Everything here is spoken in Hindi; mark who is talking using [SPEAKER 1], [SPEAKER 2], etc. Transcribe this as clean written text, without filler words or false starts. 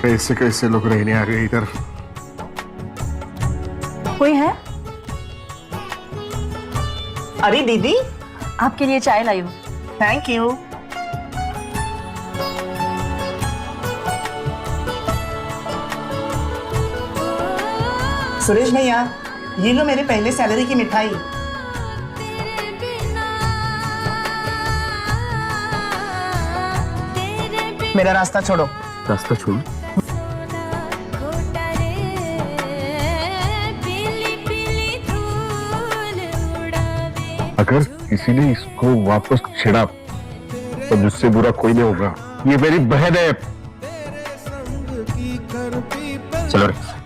[SPEAKER 1] कैसे कैसे लोग रहने आ गए इधर।
[SPEAKER 2] कोई है?
[SPEAKER 3] अरे दीदी,
[SPEAKER 2] आपके लिए चाय लाई हूँ।
[SPEAKER 3] Thank you. सुरेश भैया, ये लो मेरे पहले सैलरी की मिठाई। मेरा रास्ता छोड़ो।
[SPEAKER 1] रास्ता छोड़ो? अगर किसी ने इसको वापस छेड़ा तो मुझसे बुरा कोई नहीं होगा। ये मेरी बहन है। चलो रे।